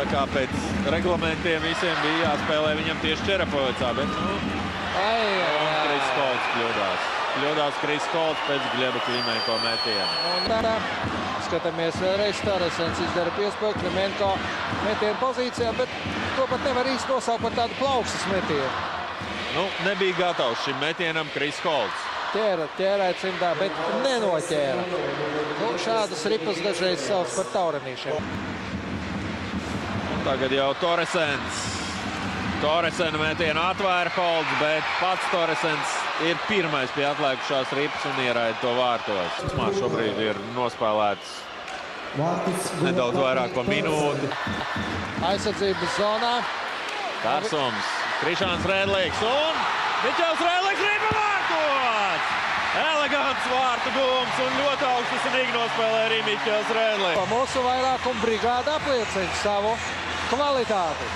tā kā pēc reglamentiem visiem bija jāspēlē viņam tieši Čerepavecā, bet Kris Kolts kļūdās. Kļūdās Kris Kolts pēc Gļeba Klimenko metiena. Skatāmies vēlreiz, Toresens izdara piespēju, Klimenko metienu pozīcijā, bet to pat nevar īsti nosaukt par tādu plaukstas metienu. Nu, nebija gatavs šim metienam Kris Kolts. Ķērēt cimdā, bet nenoķēra. Nu, šādas ripas dažreiz sauc par taurenīšiem. Tagad jau Toresens. Toresena metienu atvēra Holds, bet pats Toresens ir pirmais pie atlēkušās ripas un ieraida to vārtos. Šobrīd ir nospēlēts nedaudz vairāk pa minūti. Aizsardzības zonā. Karsums, Krišāns Rēdlīgs un Miķels Rēdlīgs ripa vārtos! Elegants vārtu gūms un ļoti augstsinīgi nospēlē arī Miķels Rēdlīgs. Mūsu vairākuma brigāda apliecina savu kvalitāti.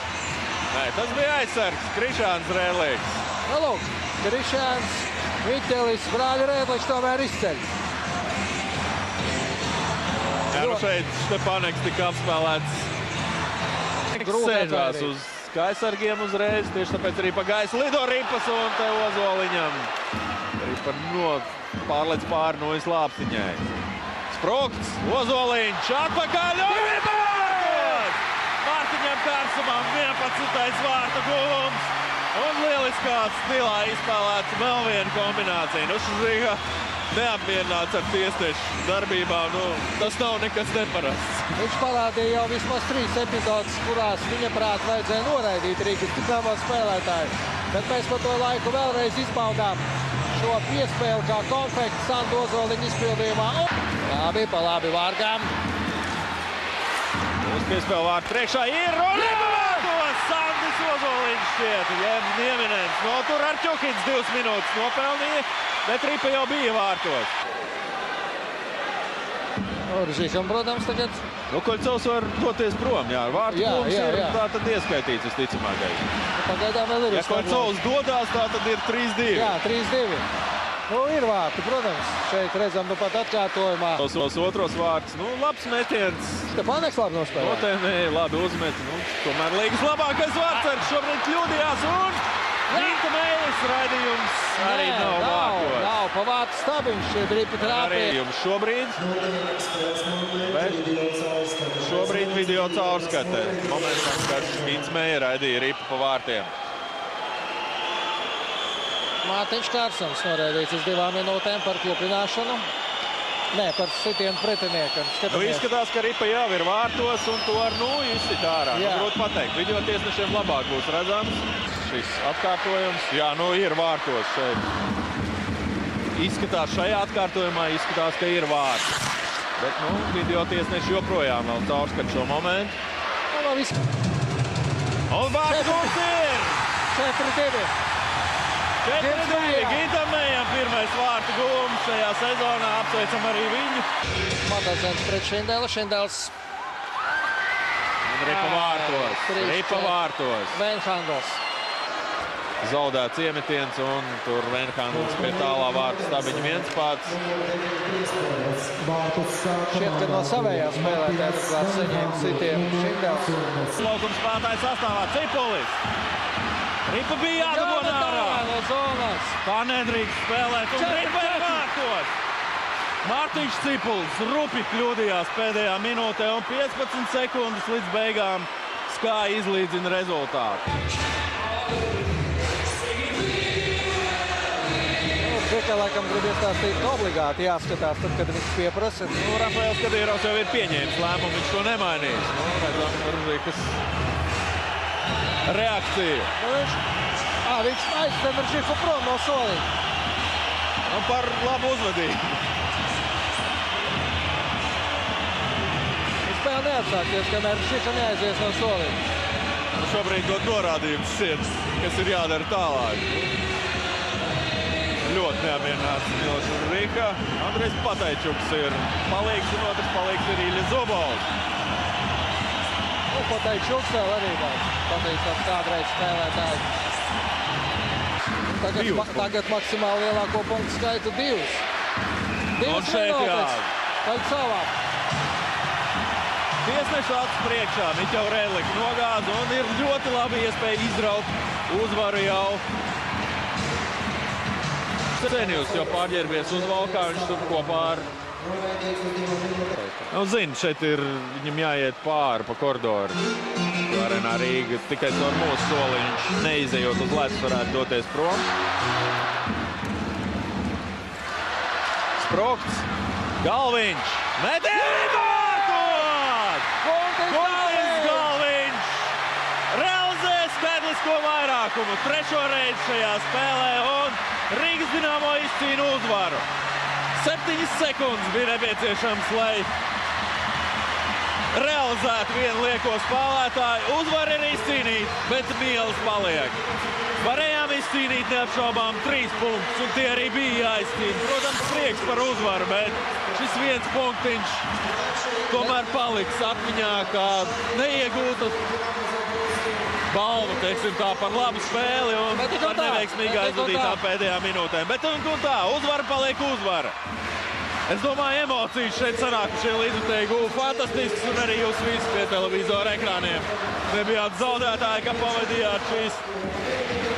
Nē, tas bija aizsargs, Krišāns Rēdlīgs. Nu, lūk, Krišāns, Miķelis, brāļa Rēdlīgs tomēr izceļ. Jā, nu šeit Štepaneks tika apspēlēts. Sēžās uz aizsargiem uzreiz, tieši tāpēc arī pa gaisu lido ripas un te Ozoliņam. Ripa pārlec pāri no izlāpsiņai. Sprukts, Ozoliņš atpakaļ un ripa vārtos! Mārtiņam Kārsumam 11. vārtu guvums un lieliskā stilā izspēlēts vēl viena kombinācija. Nu, šis Rīga neapmierināts ar tiesnešu darbībām, nu, tas nav nekas neparasts. Viņš parādīja jau vismaz 3 epizodes, kurās viņa prāt vajadzēja noraidīt Rīgas tikāmo spēlētāju. Bet mēs pa to laiku vēlreiz izbaudām šo piespēli kā konfektu Sandu Ozoliņa izpildījumā. Labi, pa labi vārgām. Uz piespēli vārtu priekšā ir un ripa vārtos! Sandis Ozoliņš šķiet, Nieminens. No tur Arķukins 2 minūtes nopelnīja, bet ripa jau bija vārtos. Oržīkam, protams, tagad. Nu, Koļcovs var doties prom, jā. Vārtu gūms ir tā tad ieskaitīts visticamākais. Pagaidām vēl ir. Ja Koļcovs dodās, tā tad ir 3-2. Jā, 3-2. Nu, ir vārti, protams. Šeit redzam nu pat atkārtojumā. Tos otros vārts, nu, labs metiens. Stepaneks labi nospēlē. Notēmēja, labi uzmet. Nu, tomēr līgas labākais vārtsargs šobrīd kļūdījās un Ginta Meilis raidījums arī nav vārtos. Nav pa vārtu stabiņš, šie dripi trāpīja. Raidījums šobrīd video caurskatē. Momentam, kad Gints Meija raidīja ripu pa vārtiem. Mārtiņš Kārsums noraidīts uz 2 minūtēm par klupināšanu. Nē, par sitienu pretiniekam. Nu, izskatās, ka ripa jau ir vārtos un to ar izsit ārā. Nu, grūti pateikt. Video tiesnešiem labāk būs redzams šis atkārtojums. Jā, nu ir vārtos šeit. Izskatās šajā atkārtojumā, izskatās, ka ir vārti. Bet, nu, video tiesneši joprojām vēl caurskat šo momentu. Un vārtu gūs ir! 4-2. 4-2. Gintam Meijam pirmais vārtu gūms šajā sezonā. Apsveicam arī viņu. Matasens pret Šindēlu. Šindēls. Ripa vārtos. Ripa vārtos. Venhandels. Zaudēts iemetiens un tur Venhandels pie tālā vārtu stabiņu viens pats. Šķiet, ka no savējā spēlētājs klāt saņēma sitienu Šindēls. Laukums spēlētājs sastāvā Cipulis. Ripa bija jādabona ārā. No zonas. Tā nedrīkst spēlēt un ripa ir vārtos. Mārtiņš Cipulis rupi kļūdījās pēdējā minūtē un 15 sekundes līdz beigām Skai izlīdzina rezultātu. Džeka laikam grib iestāstīt, ka obligāti jāskatās tad, kad viņš pieprasa. Nu, Rafaels Kadīrovs jau ir pieņēmis lēmumu, viņš to nemainīs. Nu, redzam, Rudzīkas reakcija. Viņš aizstāv Žifu prom no soliņa. Nu, par labu uzvedību. Spēle neatsāksies, kamēr Žifa neaizies no soliņa. Nu, šobrīd dod norādījums sirds, kas ir jādara tālāk. Ļoti neapmierināts Miloš Rīga. Andrejs Pateičuks ir palīgs un otrs palīgs ir Ilja Zobovs. Pateičuks vēl arī patīkams kādreiz spēlētājs. Tagad maksimāli lielāko punktu skaitu 2. 2 Un šeit minūtes. jā. Paļcovā. tiesneša acis priekšā. Miķau Redlika nogāza un ir ļoti labi iespēja izraut uzvaru jau. Senjus jau pārģērbies uz valkā, viņš tur kopā ar... Nu, zini, šeit ir viņam jāiet pāri pa koridoru. Arenā Rīga tikai caur mūsu soli viņš neizejot uz ledus varētu doties prom. Sprokts, Galviņš, metiens vārtot! Guntis Galviņš realizē skaitlisko vairākumu trešo reizi šajā spēlē un Rīgas Dinamo izcīna uzvaru. 7 sekundes bija nepieciešams, lai realizētu vienu lieko spēlētāju. Uzvaru ir izcīnīt, bet mielas paliek. Varējām izcīnīt neapšaubām 3 punktus, un tie arī bija jāizcīna. Protams, prieks par uzvaru, bet šis viens punktiņš tomēr paliks atmiņā kā neiegūta balva, teiksim tā, par labu spēli un par neveiksmīgi aizvadītām pēdējām minūtēm. Bet un tā, uzvara paliek uzvara. Es domāju, emocijas šeit sanākušie līdzutēji guva fantastisks un arī jūs visi pie televizora ekrāniem. Nebijāt zaudētāji, ka pavadījāt šīs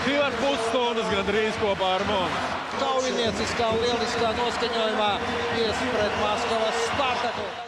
2,5 stundas gandrīz kopā ar mums. Kaujinieciskā un lieliskā noskaņojumā pret Maskavas Spartaku.